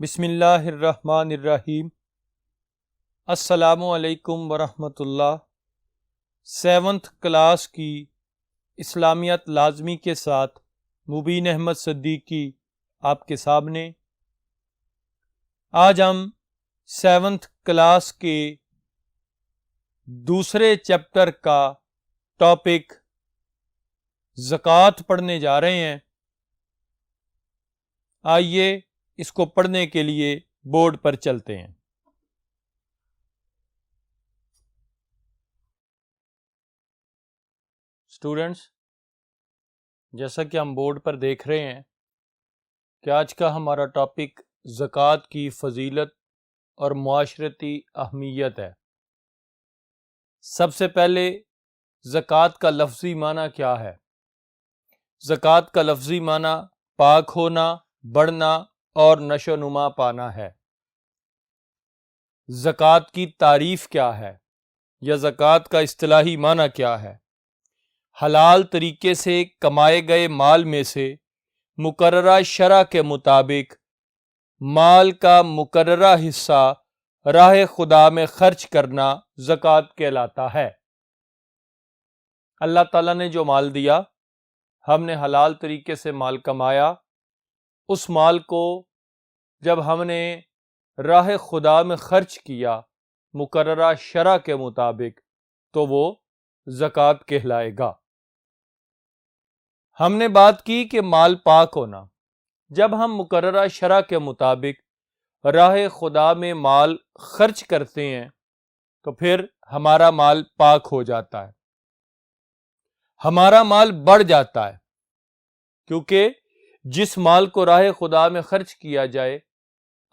بسم اللہ الرحمن الرحیم۔ السلام علیکم ورحمۃ اللہ۔ 7th کلاس کی اسلامیات لازمی کے ساتھ مبین احمد صدیقی آپ کے سامنے۔ آج ہم 7th کلاس کے دوسرے چیپٹر کا ٹاپک زکوٰۃ پڑھنے جا رہے ہیں۔ آئیے اس کو پڑھنے کے لیے بورڈ پر چلتے ہیں۔ اسٹوڈنٹس، جیسا کہ ہم بورڈ پر دیکھ رہے ہیں کہ آج کا ہمارا ٹاپک زکوٰۃ کی فضیلت اور معاشرتی اہمیت ہے۔ سب سے پہلے زکوٰۃ کا لفظی معنی کیا ہے؟ زکوٰۃ کا لفظی معنی پاک ہونا، بڑھنا اور نشو و نما پانا ہے۔ زکوٰۃ کی تعریف کیا ہے یا زکوٰۃ کا اصطلاحی معنی کیا ہے؟ حلال طریقے سے کمائے گئے مال میں سے مقررہ شرع کے مطابق مال کا مقررہ حصہ راہ خدا میں خرچ کرنا زکوٰۃ کہلاتا ہے۔ اللہ تعالیٰ نے جو مال دیا، ہم نے حلال طریقے سے مال کمایا، اس مال کو جب ہم نے راہ خدا میں خرچ کیا مقررہ شرع کے مطابق تو وہ زکوٰۃ کہلائے گا۔ ہم نے بات کی کہ مال پاک ہونا۔ جب ہم مقررہ شرع کے مطابق راہ خدا میں مال خرچ کرتے ہیں تو پھر ہمارا مال پاک ہو جاتا ہے، ہمارا مال بڑھ جاتا ہے، کیونکہ جس مال کو راہ خدا میں خرچ کیا جائے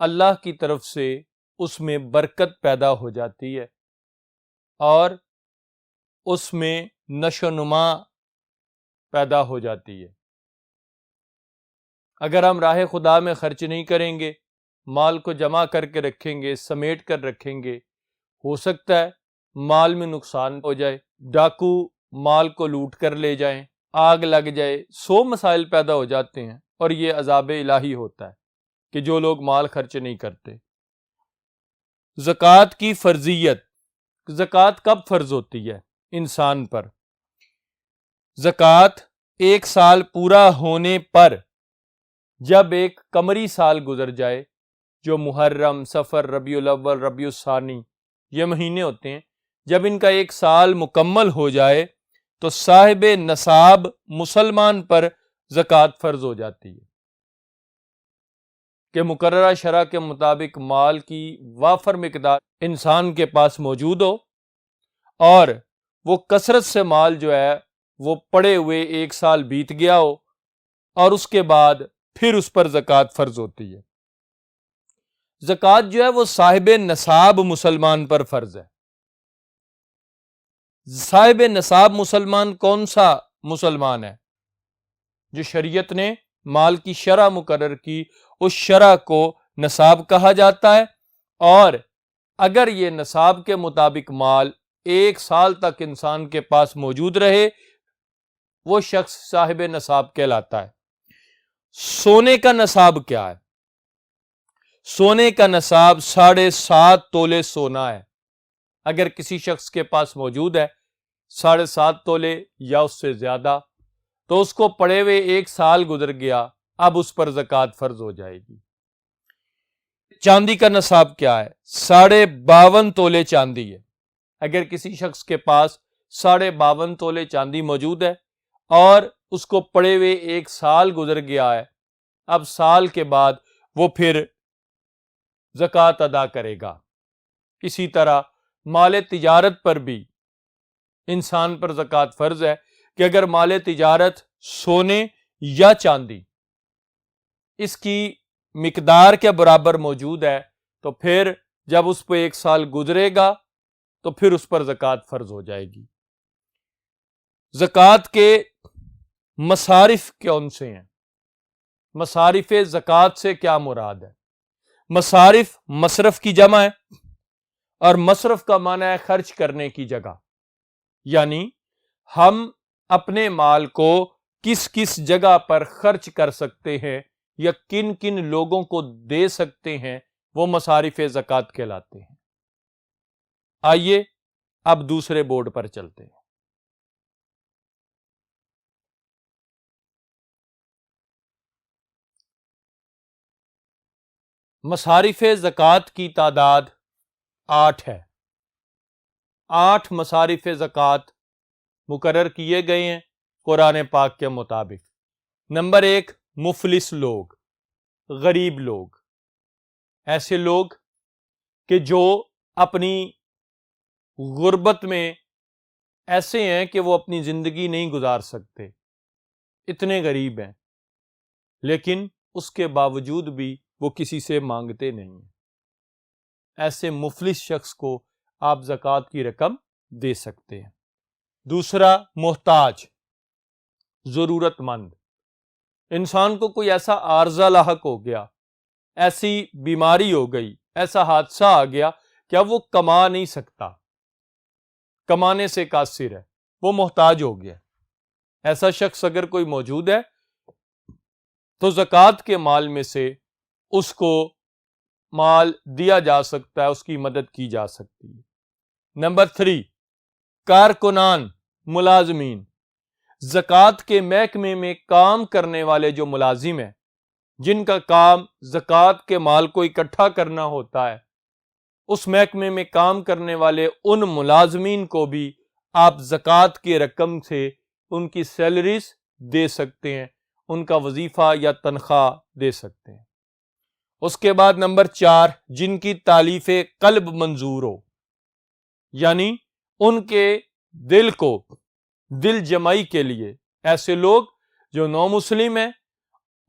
اللہ کی طرف سے اس میں برکت پیدا ہو جاتی ہے اور اس میں نشو و نما پیدا ہو جاتی ہے۔ اگر ہم راہ خدا میں خرچ نہیں کریں گے، مال کو جمع کر کے رکھیں گے، سمیٹ کر رکھیں گے، ہو سکتا ہے مال میں نقصان ہو جائے، ڈاکو مال کو لوٹ کر لے جائیں، آگ لگ جائے، 100 مسائل پیدا ہو جاتے ہیں، اور یہ عذاب الہی ہوتا ہے کہ جو لوگ مال خرچ نہیں کرتے۔ زکوٰۃ کی فرضیت۔ زکوٰۃ کب فرض ہوتی ہے انسان پر؟ زکوٰۃ 1 سال پورا ہونے پر، جب ایک قمری سال گزر جائے، جو محرم، صفر، ربیع الاول، ربیع الثانی یہ مہینے ہوتے ہیں، جب ان کا 1 سال مکمل ہو جائے تو صاحب نصاب مسلمان پر زکوٰۃ فرض ہو جاتی ہے کہ مقررہ شرع کے مطابق مال کی وافر مقدار انسان کے پاس موجود ہو اور وہ کثرت سے مال جو ہے وہ پڑے ہوئے 1 سال بیت گیا ہو، اور اس کے بعد پھر اس پر زکوٰۃ فرض ہوتی ہے۔ زکوٰۃ جو ہے وہ صاحب نصاب مسلمان پر فرض ہے۔ صاحب نصاب مسلمان کون سا مسلمان ہے؟ جو شریعت نے مال کی شرع مقرر کی، اس شرع کو نصاب کہا جاتا ہے، اور اگر یہ نصاب کے مطابق مال 1 سال تک انسان کے پاس موجود رہے، وہ شخص صاحب نصاب کہلاتا ہے۔ سونے کا نصاب کیا ہے؟ سونے کا نصاب 7.5 تولے سونا ہے۔ اگر کسی شخص کے پاس موجود ہے 7.5 تولے یا اس سے زیادہ، تو اس کو پڑے ہوئے 1 سال گزر گیا، اب اس پر زکوٰۃ فرض ہو جائے گی۔ چاندی کا نصاب کیا ہے؟ 52.5 تولے چاندی ہے۔ اگر کسی شخص کے پاس 52.5 تولے چاندی موجود ہے اور اس کو پڑے ہوئے 1 سال گزر گیا ہے، اب سال کے بعد وہ پھر زکوٰۃ ادا کرے گا۔ اسی طرح مال تجارت پر بھی انسان پر زکوٰۃ فرض ہے کہ اگر مال تجارت سونے یا چاندی اس کی مقدار کے برابر موجود ہے تو پھر جب اس پہ 1 سال گزرے گا تو پھر اس پر زکوٰۃ فرض ہو جائے گی۔ زکوٰۃ کے مصارف کون سے ہیں؟ مصارف زکوٰۃ سے کیا مراد ہے؟ مصارف مصرف کی جمع ہے، اور مصرف کا معنی ہے خرچ کرنے کی جگہ، یعنی ہم اپنے مال کو کس کس جگہ پر خرچ کر سکتے ہیں یا کن کن لوگوں کو دے سکتے ہیں وہ مصارف زکوٰۃ کہلاتے ہیں۔ آئیے اب دوسرے بورڈ پر چلتے ہیں۔ مصارف زکوٰۃ کی تعداد 8 ہے۔ 8 مصارف زکوٰۃ مقرر کیے گئے ہیں قرآن پاک کے مطابق۔ نمبر 1، مفلس لوگ، غریب لوگ، ایسے لوگ کہ جو اپنی غربت میں ایسے ہیں کہ وہ اپنی زندگی نہیں گزار سکتے، اتنے غریب ہیں، لیکن اس کے باوجود بھی وہ کسی سے مانگتے نہیں ہیں۔ ایسے مفلس شخص کو آپ زکوٰۃ کی رقم دے سکتے ہیں۔ دوسرا، محتاج، ضرورت مند، انسان کو کوئی ایسا عارضہ لاحق ہو گیا، ایسی بیماری ہو گئی، ایسا حادثہ آ گیا کہ اب وہ کما نہیں سکتا، کمانے سے قاصر ہے، وہ محتاج ہو گیا۔ ایسا شخص اگر کوئی موجود ہے تو زکوٰۃ کے مال میں سے اس کو مال دیا جا سکتا ہے، اس کی مدد کی جا سکتی ہے۔ نمبر 3، کارکنان، ملازمین، زکوٰۃ کے محکمے میں کام کرنے والے جو ملازم ہیں، جن کا کام زکوٰۃ کے مال کو اکٹھا کرنا ہوتا ہے، اس محکمے میں کام کرنے والے ان ملازمین کو بھی آپ زکوٰۃ کی رقم سے ان کی سیلریز دے سکتے ہیں، ان کا وظیفہ یا تنخواہ دے سکتے ہیں۔ اس کے بعد نمبر 4، جن کی تالیف قلب منظور ہو، یعنی ان کے دل کو دل جمعی کے لیے، ایسے لوگ جو نو مسلم ہیں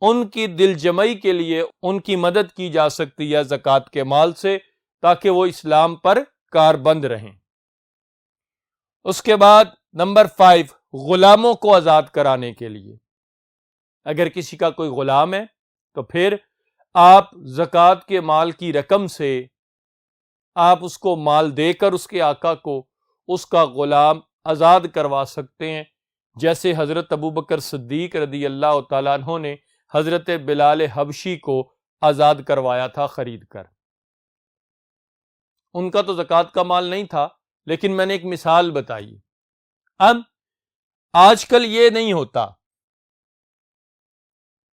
ان کی دل جمعی کے لیے ان کی مدد کی جا سکتی ہے زکوٰۃ کے مال سے، تاکہ وہ اسلام پر کاربند رہیں۔ اس کے بعد نمبر 5، غلاموں کو آزاد کرانے کے لیے، اگر کسی کا کوئی غلام ہے تو پھر آپ زکوٰۃ کے مال کی رقم سے آپ اس کو مال دے کر اس کے آقا کو اس کا غلام آزاد کروا سکتے ہیں، جیسے حضرت ابوبکر صدیق رضی اللہ تعالیٰ عنہ نے حضرت بلال حبشی کو آزاد کروایا تھا خرید کر۔ ان کا تو زکوٰۃ کا مال نہیں تھا، لیکن میں نے ایک مثال بتائی۔ اب آج کل یہ نہیں ہوتا،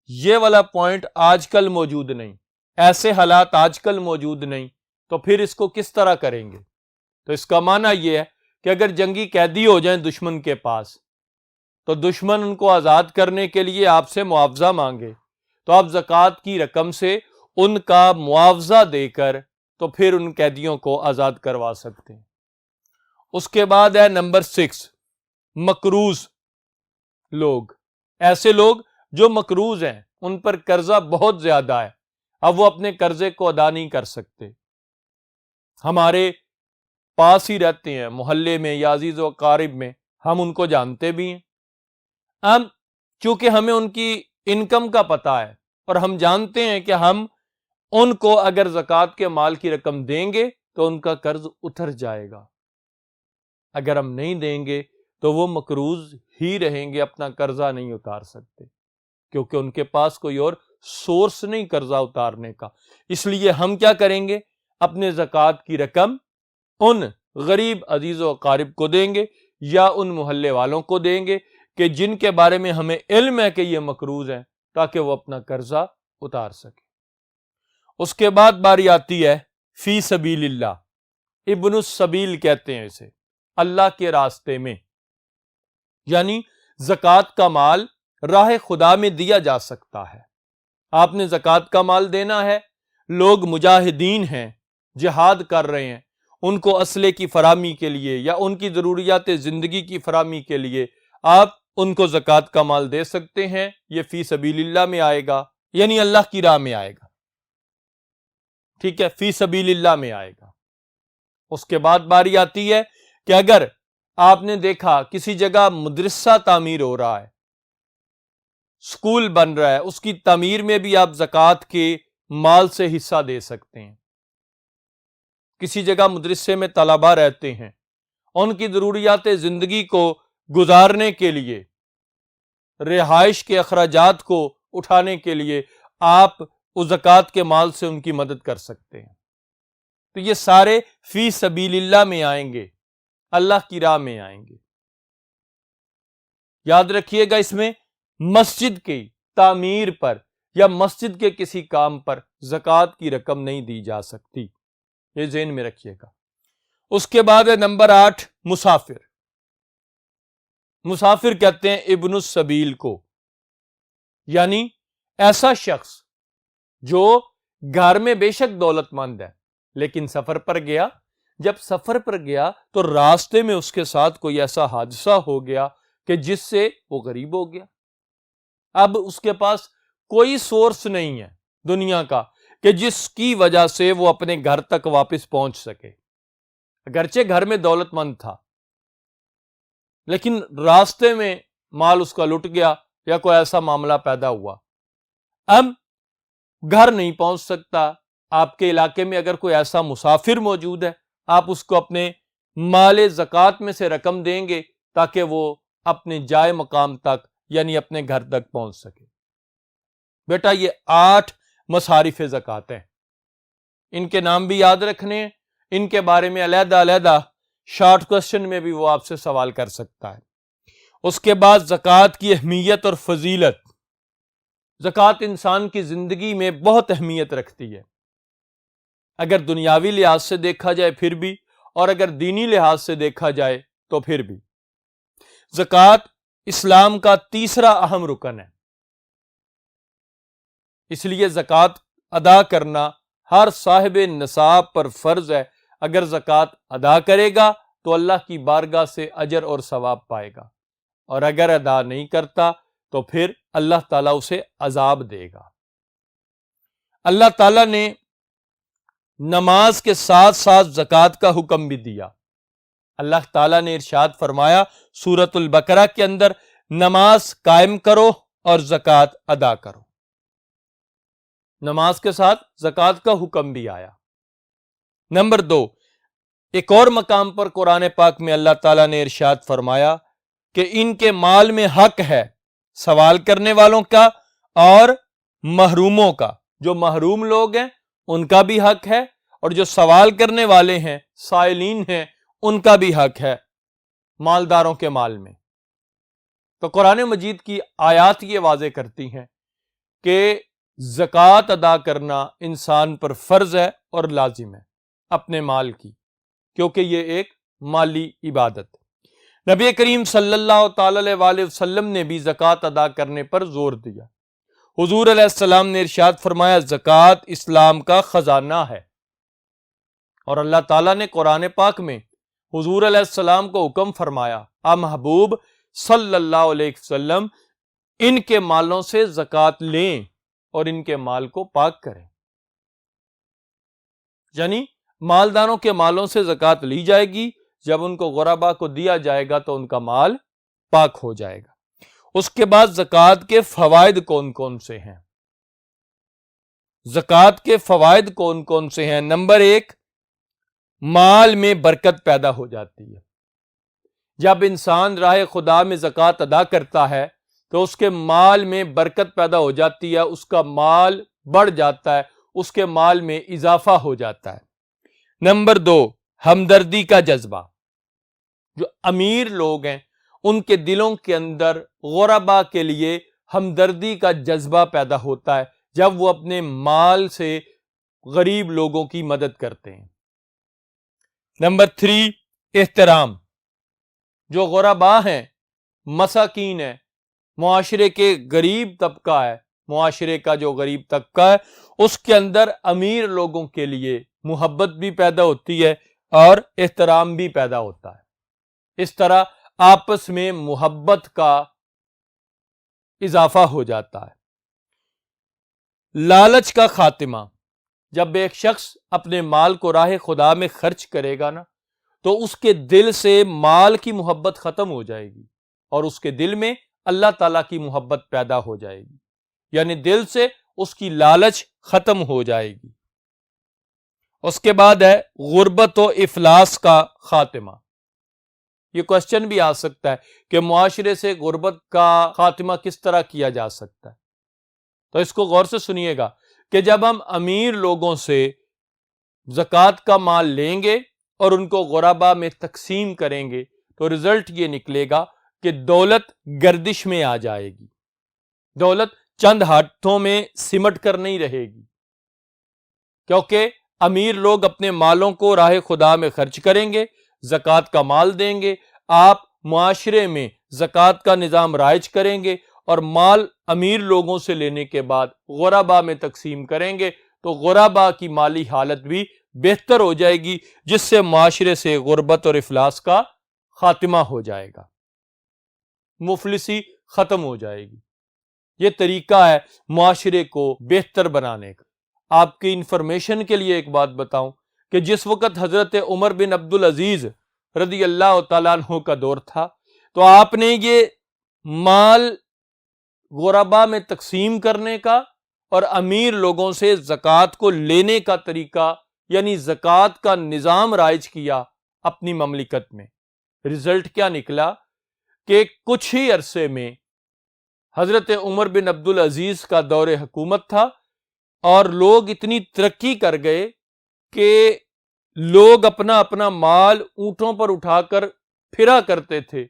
یہ والا پوائنٹ آج کل موجود نہیں، ایسے حالات آج کل موجود نہیں، تو پھر اس کو کس طرح کریں گے؟ تو اس کا معنی یہ ہے کہ اگر جنگی قیدی ہو جائیں دشمن کے پاس، تو دشمن ان کو آزاد کرنے کے لیے آپ سے معاوضہ مانگے، تو آپ زکوٰۃ کی رقم سے ان کا معاوضہ دے کر تو پھر ان قیدیوں کو آزاد کروا سکتے ہیں۔ اس کے بعد ہے نمبر 6، مقروض لوگ، ایسے لوگ جو مقروض ہیں، ان پر قرضہ بہت زیادہ ہے، اب وہ اپنے قرضے کو ادا نہیں کر سکتے، ہمارے پاس ہی رہتے ہیں، محلے میں یا عزیز و اقارب میں، ہم ان کو جانتے بھی ہیں۔ اب چونکہ ہمیں ان کی انکم کا پتہ ہے اور ہم جانتے ہیں کہ ہم ان کو اگر زکوٰۃ کے مال کی رقم دیں گے تو ان کا قرض اتر جائے گا، اگر ہم نہیں دیں گے تو وہ مقروض ہی رہیں گے، اپنا قرضہ نہیں اتار سکتے، کیونکہ ان کے پاس کوئی اور سورس نہیں قرضہ اتارنے کا۔ اس لیے ہم کیا کریں گے؟ اپنے زکوٰۃ کی رقم ان غریب عزیز و اقارب کو دیں گے یا ان محلے والوں کو دیں گے کہ جن کے بارے میں ہمیں علم ہے کہ یہ مقروض ہیں، تاکہ وہ اپنا قرضہ اتار سکے۔ اس کے بعد باری آتی ہے فی سبیل اللہ، ابن السبیل کہتے ہیں اسے، اللہ کے راستے میں، یعنی زکوٰۃ کا مال راہ خدا میں دیا جا سکتا ہے۔ آپ نے زکوٰۃ کا مال دینا ہے، لوگ مجاہدین ہیں، جہاد کر رہے ہیں، ان کو اسلحے کی فراہمی کے لیے یا ان کی ضروریات زندگی کی فراہمی کے لیے آپ ان کو زکوٰۃ کا مال دے سکتے ہیں، یہ فی سبیل اللہ میں آئے گا، یعنی اللہ کی راہ میں آئے گا، ٹھیک ہے، فی سبیل اللہ میں آئے گا۔ اس کے بعد باری آتی ہے کہ اگر آپ نے دیکھا کسی جگہ مدرسہ تعمیر ہو رہا ہے، سکول بن رہا ہے، اس کی تعمیر میں بھی آپ زکوٰۃ کے مال سے حصہ دے سکتے ہیں۔ کسی جگہ مدرسے میں طلباء رہتے ہیں، ان کی ضروریات زندگی کو گزارنے کے لیے، رہائش کے اخراجات کو اٹھانے کے لیے آپ اس زکوٰۃ کے مال سے ان کی مدد کر سکتے ہیں۔ تو یہ سارے فی سبیل اللہ میں آئیں گے، اللہ کی راہ میں آئیں گے۔ یاد رکھیے گا، اس میں مسجد کی تعمیر پر یا مسجد کے کسی کام پر زکوٰۃ کی رقم نہیں دی جا سکتی، یہ ذہن میں رکھیے گا۔ اس کے بعد ہے نمبر 8 مسافر۔ مسافر کہتے ہیں ابن السبیل کو، یعنی ایسا شخص جو گھر میں بے شک دولت مند ہے لیکن سفر پر گیا، جب سفر پر گیا تو راستے میں اس کے ساتھ کوئی ایسا حادثہ ہو گیا کہ جس سے وہ غریب ہو گیا۔ اب اس کے پاس کوئی سورس نہیں ہے دنیا کا کہ جس کی وجہ سے وہ اپنے گھر تک واپس پہنچ سکے۔ اگرچہ گھر میں دولت مند تھا لیکن راستے میں مال اس کا لٹ گیا یا کوئی ایسا معاملہ پیدا ہوا، اب گھر نہیں پہنچ سکتا۔ آپ کے علاقے میں اگر کوئی ایسا مسافر موجود ہے، آپ اس کو اپنے مال زکوٰۃ میں سے رقم دیں گے تاکہ وہ اپنے جائے مقام تک یعنی اپنے گھر تک پہنچ سکے۔ بیٹا یہ 8 مصارف زکوٰۃ ہیں، ان کے نام بھی یاد رکھنے ہیں، ان کے بارے میں علیحدہ علیحدہ شارٹ کوسچن میں بھی وہ آپ سے سوال کر سکتا ہے۔ اس کے بعد زکوٰۃ کی اہمیت اور فضیلت۔ زکوٰۃ انسان کی زندگی میں بہت اہمیت رکھتی ہے، اگر دنیاوی لحاظ سے دیکھا جائے پھر بھی، اور اگر دینی لحاظ سے دیکھا جائے تو پھر بھی۔ زکوٰۃ اسلام کا تیسرا اہم رکن ہے، اس لیے زکوٰۃ ادا کرنا ہر صاحب نصاب پر فرض ہے۔ اگر زکوٰۃ ادا کرے گا تو اللہ کی بارگاہ سے اجر اور ثواب پائے گا، اور اگر ادا نہیں کرتا تو پھر اللہ تعالیٰ اسے عذاب دے گا۔ اللہ تعالیٰ نے نماز کے ساتھ ساتھ زکوٰۃ کا حکم بھی دیا۔ اللہ تعالیٰ نے ارشاد فرمایا سورۃ البقرہ کے اندر، نماز قائم کرو اور زکوٰۃ ادا کرو۔ نماز کے ساتھ زکوٰۃ کا حکم بھی آیا۔ نمبر 2، ایک اور مقام پر قرآن پاک میں اللہ تعالیٰ نے ارشاد فرمایا کہ ان کے مال میں حق ہے سوال کرنے والوں کا اور محروموں کا۔ جو محروم لوگ ہیں ان کا بھی حق ہے، اور جو سوال کرنے والے ہیں، سائلین ہیں، ان کا بھی حق ہے مالداروں کے مال میں۔ تو قرآن مجید کی آیات یہ واضح کرتی ہیں کہ زکوٰۃ ادا کرنا انسان پر فرض ہے اور لازم ہے اپنے مال کی، کیونکہ یہ ایک مالی عبادت ہے۔ نبی کریم صلی اللہ تعالی علیہ وآلہ وسلم نے بھی زکوٰۃ ادا کرنے پر زور دیا۔ حضور علیہ السلام نے ارشاد فرمایا زکوٰۃ اسلام کا خزانہ ہے، اور اللہ تعالیٰ نے قرآن پاک میں حضور علیہ السلام کو حکم فرمایا، محبوب صلی اللہ علیہ وسلم ان کے مالوں سے زکوٰۃ لیں اور ان کے مال کو پاک کریں، یعنی مالداروں کے مالوں سے زکوٰۃ لی جائے گی، جب ان کو غربا کو دیا جائے گا تو ان کا مال پاک ہو جائے گا۔ اس کے بعد زکوٰۃ کے فوائد کون کون سے ہیں؟ زکوٰۃ کے فوائد کون کون سے ہیں؟ نمبر 1، مال میں برکت پیدا ہو جاتی ہے۔ جب انسان راہ خدا میں زکوٰۃ ادا کرتا ہے تو اس کے مال میں برکت پیدا ہو جاتی ہے، اس کا مال بڑھ جاتا ہے، اس کے مال میں اضافہ ہو جاتا ہے۔ نمبر 2، ہمدردی کا جذبہ۔ جو امیر لوگ ہیں ان کے دلوں کے اندر غربا کے لیے ہمدردی کا جذبہ پیدا ہوتا ہے جب وہ اپنے مال سے غریب لوگوں کی مدد کرتے ہیں۔ نمبر 3، احترام۔ جو غربا ہیں، مساکین ہیں، معاشرے کے غریب طبقہ ہے، معاشرے کا جو غریب طبقہ ہے اس کے اندر امیر لوگوں کے لیے محبت بھی پیدا ہوتی ہے اور احترام بھی پیدا ہوتا ہے۔ اس طرح آپس میں محبت کا اضافہ ہو جاتا ہے۔ لالچ کا خاتمہ۔ جب ایک شخص اپنے مال کو راہ خدا میں خرچ کرے گا نا تو اس کے دل سے مال کی محبت ختم ہو جائے گی اور اس کے دل میں اللہ تعالیٰ کی محبت پیدا ہو جائے گی، یعنی دل سے اس کی لالچ ختم ہو جائے گی۔ اس کے بعد ہے غربت و افلاس کا خاتمہ۔ یہ کوشچن بھی آ سکتا ہے کہ معاشرے سے غربت کا خاتمہ کس طرح کیا جا سکتا ہے؟ تو اس کو غور سے سنیے گا کہ جب ہم امیر لوگوں سے زکوٰۃ کا مال لیں گے اور ان کو غربا میں تقسیم کریں گے تو رزلٹ یہ نکلے گا کہ دولت گردش میں آ جائے گی، دولت چند ہاتھوں میں سمٹ کر نہیں رہے گی، کیونکہ امیر لوگ اپنے مالوں کو راہ خدا میں خرچ کریں گے، زکوٰۃ کا مال دیں گے، آپ معاشرے میں زکوٰۃ کا نظام رائج کریں گے اور مال امیر لوگوں سے لینے کے بعد غربا میں تقسیم کریں گے تو غربا کی مالی حالت بھی بہتر ہو جائے گی، جس سے معاشرے سے غربت اور افلاس کا خاتمہ ہو جائے گا، مفلسی ختم ہو جائے گی۔ یہ طریقہ ہے معاشرے کو بہتر بنانے کا۔ آپ کی انفارمیشن کے لیے ایک بات بتاؤں کہ جس وقت حضرت عمر بن عبدالعزیز رضی اللہ تعالیٰ عنہ کا دور تھا تو آپ نے یہ مال غربا میں تقسیم کرنے کا اور امیر لوگوں سے زکوٰۃ کو لینے کا طریقہ یعنی زکوٰۃ کا نظام رائج کیا اپنی مملکت میں۔ رزلٹ کیا نکلا کہ کچھ ہی عرصے میں حضرت عمر بن عبدالعزیز کا دور حکومت تھا اور لوگ اتنی ترقی کر گئے کہ لوگ اپنا اپنا مال اونٹوں پر اٹھا کر پھرا کرتے تھے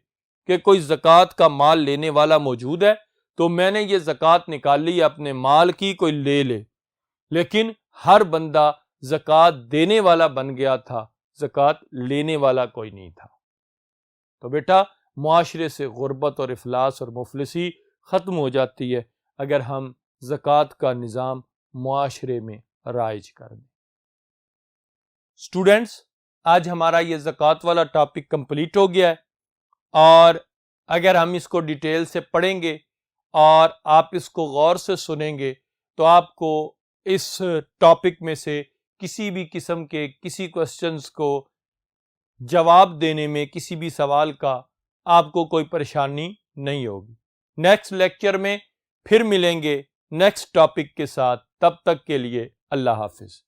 کہ کوئی زکوٰۃ کا مال لینے والا موجود ہے تو میں نے یہ زکوٰۃ نکالی اپنے مال کی، کوئی لے لے۔ لیکن ہر بندہ زکوٰۃ دینے والا بن گیا تھا، زکوٰۃ لینے والا کوئی نہیں تھا۔ تو بیٹا معاشرے سے غربت اور افلاس اور مفلسی ختم ہو جاتی ہے اگر ہم زکوٰۃ کا نظام معاشرے میں رائج کر دیں۔ اسٹوڈنٹس، آج ہمارا یہ زکوٰۃ والا ٹاپک کمپلیٹ ہو گیا ہے، اور اگر ہم اس کو ڈیٹیل سے پڑھیں گے اور آپ اس کو غور سے سنیں گے تو آپ کو اس ٹاپک میں سے کسی بھی قسم کے کسی کوسچنز کو جواب دینے میں کسی بھی سوال کا آپ کو کوئی پریشانی نہیں ہوگی۔ نیکسٹ لیکچر میں پھر ملیں گے نیکسٹ ٹاپک کے ساتھ، تب تک کے لیے اللہ حافظ۔